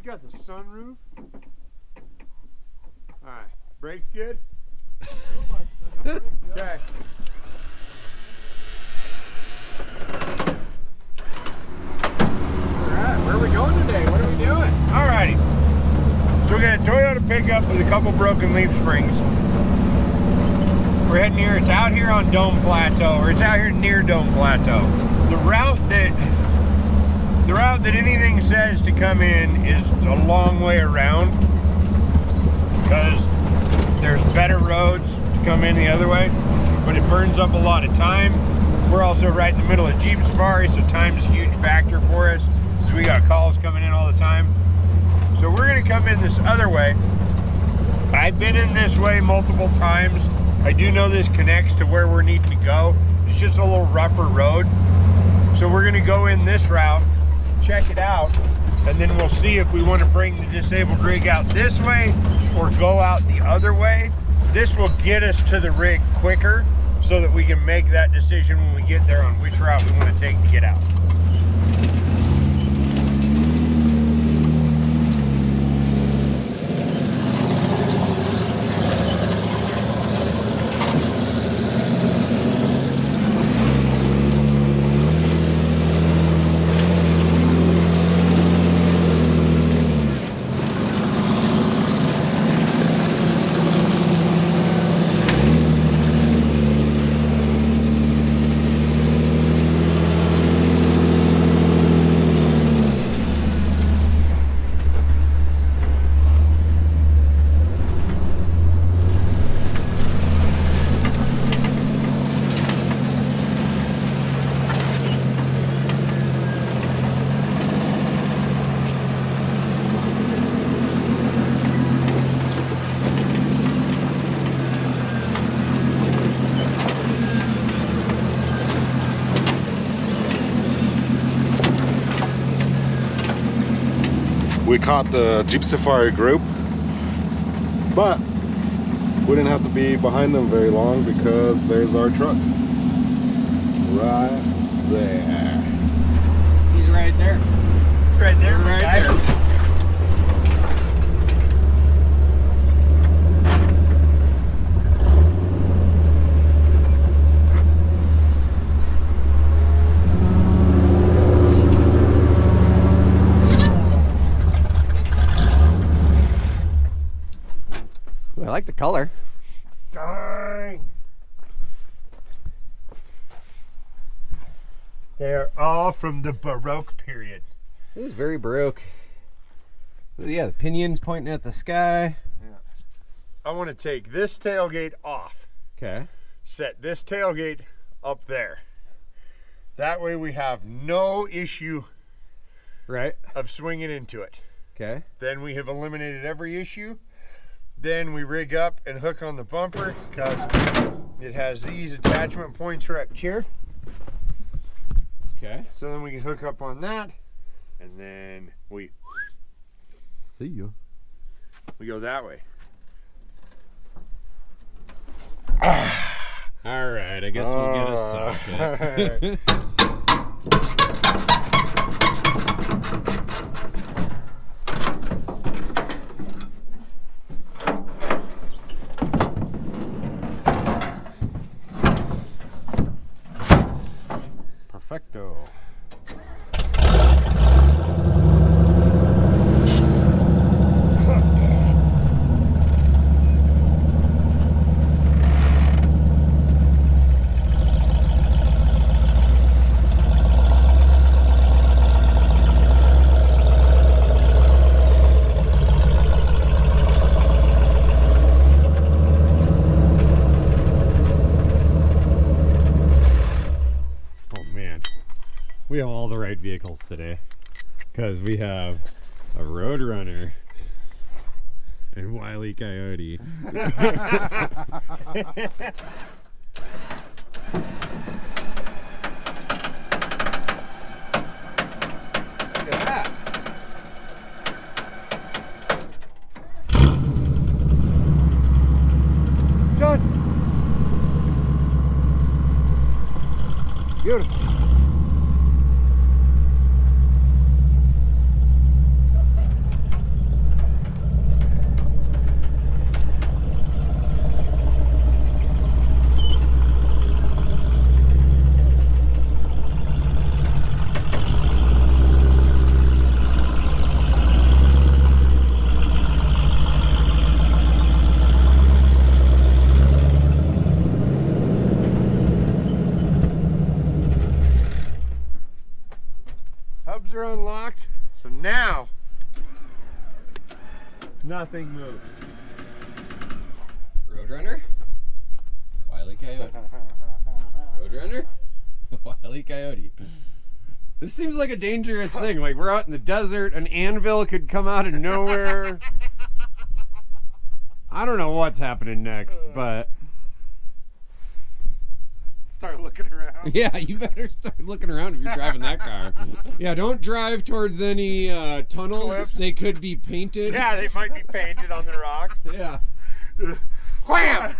You got the sunroof. All right, brakes good. Okay. Alright, where are we going today? What are we doing? Alrighty. So we got a Toyota pickup with a couple broken leaf springs. We're heading here. It's out here on Dome Plateau, or it's out here near Dome Plateau. The route that anything says to come in is a long way around because there's better roads to come in the other way, but it burns up a lot of time. We're also right in the middle of Jeep Safari, so time's a huge factor for us. So we got calls coming in all the time. So we're gonna come in this other way. I've been in this way multiple times. I do know this connects to where we're needing to go. It's just a little rougher road. So we're gonna go in this route, check it out, and then we'll see if we want to bring the disabled rig out this way or go out the other way. This will get us to the rig quicker so that we can make that decision when we get there on which route we want to take to get out. We caught the Jeep Safari group, but we didn't have to be behind them very long because there's our truck right there. He's right there. It's right there, right there. I like the color. Dang. They're all from the Baroque period. It is very Baroque. Yeah, the pinions pointing at the sky. Yeah. I want to take this tailgate off. Okay. Set this tailgate up there. That way we have no issue Right. of swinging into it. Okay. Then we have eliminated every issue. Then we rig up and hook on the bumper because it has these attachment points right here. Okay. So then we can hook up on that, and then we See you. go that way. All right. I guess we'll get a socket. Perfecto. We have all the right vehicles today because we have a Roadrunner and Wile E Coyote. Look at that. Sean! Beautiful. unlocked. So now, nothing moves. Roadrunner? Wile E Coyote. Roadrunner? Wile E Coyote. This seems like a dangerous thing. Like, we're out in the desert, an anvil could come out of nowhere. I don't know what's happening next, but... Start looking around. Yeah, you better start looking around if you're driving that car. Yeah, don't drive towards any tunnels. Cliffs. They could be painted. Yeah, they might be painted on the rocks. Yeah. Wham!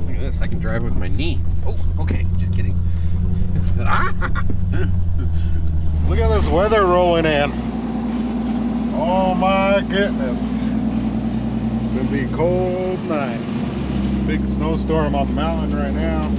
Look at this, I can drive with my knee. Oh, okay, just kidding. Look at this weather rolling in. Oh my goodness. It's gonna be a cold night. Big snowstorm on the mountain right now.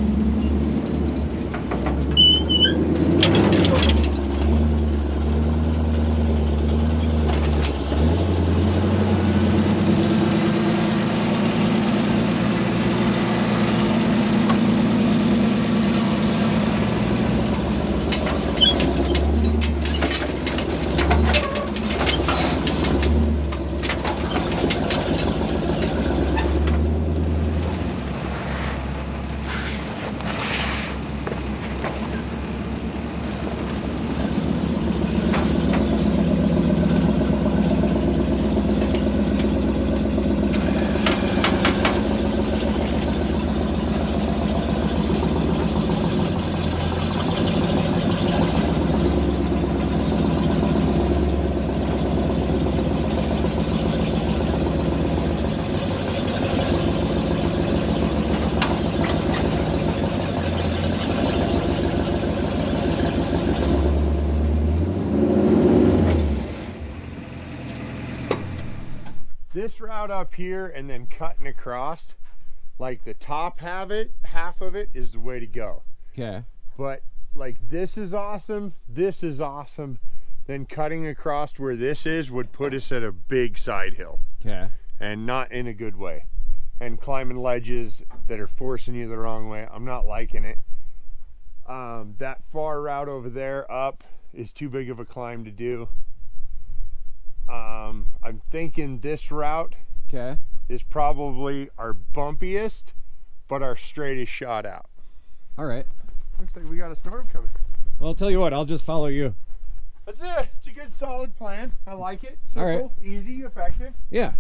This route up here and then cutting across, like the top half of it is the way to go. Okay. But like this is awesome, then cutting across where this is would put us at a big side hill. Okay. And not in a good way. And climbing ledges that are forcing you the wrong way. I'm not liking it. That far route over there up is too big of a climb to do. I'm thinking this route Okay. is probably our bumpiest, but our straightest shot out. All right. Looks like we got a storm coming. Well, I'll tell you what, I'll just follow you. That's it. It's a good solid plan. I like it. Simple, All right. easy, effective. Yeah.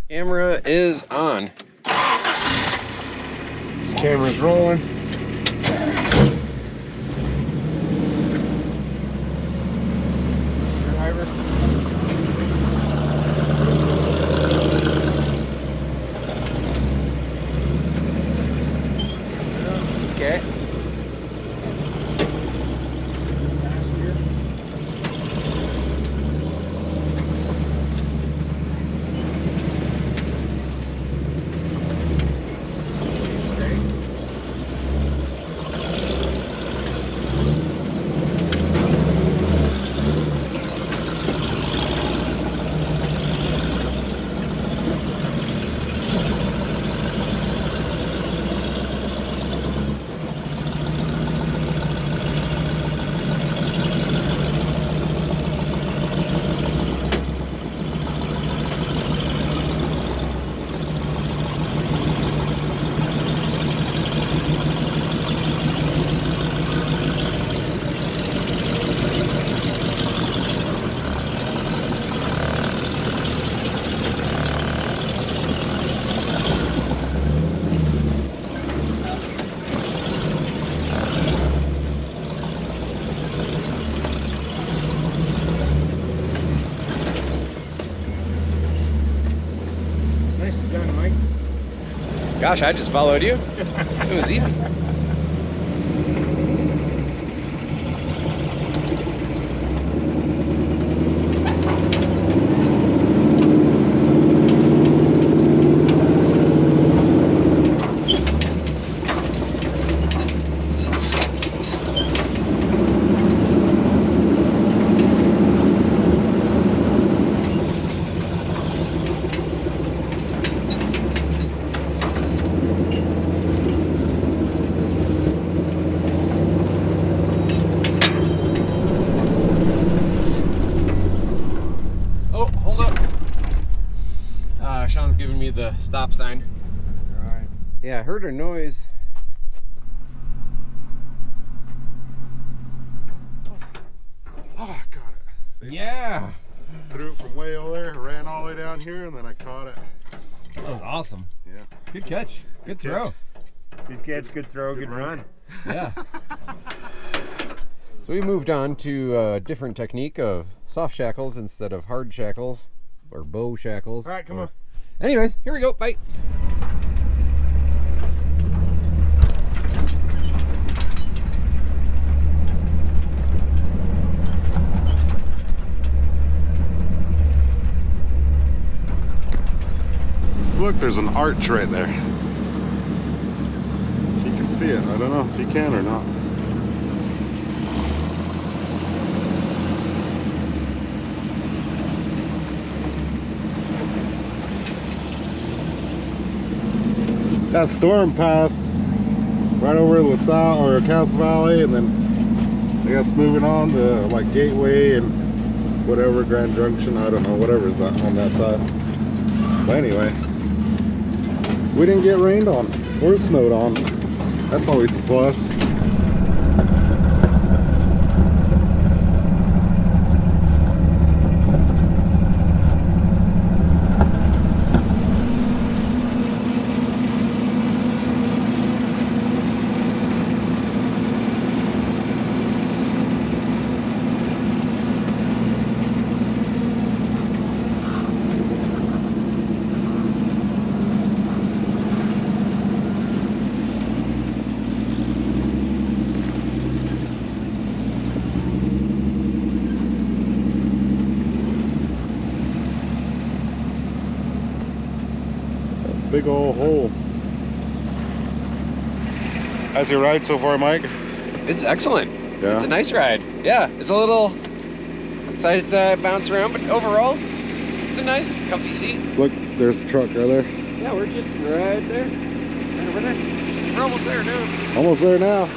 Camera is on. Camera's rolling. Driver. Okay. Nicely done, Mike. Gosh, I just followed you. It was easy. the stop sign. Right. Yeah, I heard a noise. Oh, I got it. Yeah. Threw it from way over there, ran all the way down here, and then I caught it. That was awesome. Yeah. Good catch. Good throw. Good catch, good throw, good run. Yeah. So we moved on to a different technique of soft shackles instead of hard shackles or bow shackles. All right, come on. Anyways, here we go. Bye. Look, there's an arch right there. You can see it. I don't know if you can or not. That storm passed right over LaSalle or Cass Valley, and then I guess moving on to like Gateway and whatever, Grand Junction, I don't know, whatever's on that side. But anyway, we didn't get rained on or snowed on. That's always a plus. Big old hole. How's your ride so far, Mike? It's excellent. Yeah. It's a nice ride. Yeah, it's a little size bounce around, but overall, it's a nice, comfy seat. Look, there's the truck right there. Yeah, we're just right there. Right over there. We're almost there now. Almost there now.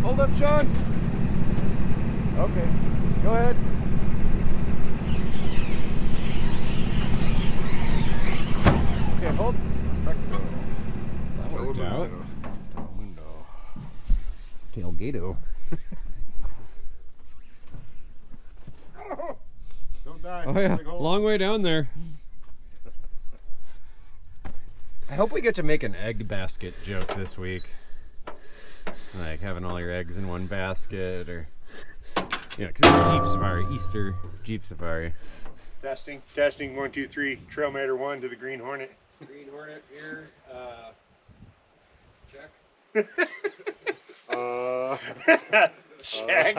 Hold up, Sean. Okay, go ahead. Okay, hold. Perfecto. That worked out. Tailgato. Don't die. Oh yeah, Big hole. long way down there. I hope we get to make an egg basket joke this week. Like having all your eggs in one basket, or yeah, because it's a Jeep Safari, Easter Jeep Safari. Testing, 1, 2, 3. Trailmater 1 to the Green Hornet. Green Hornet here, check. Check.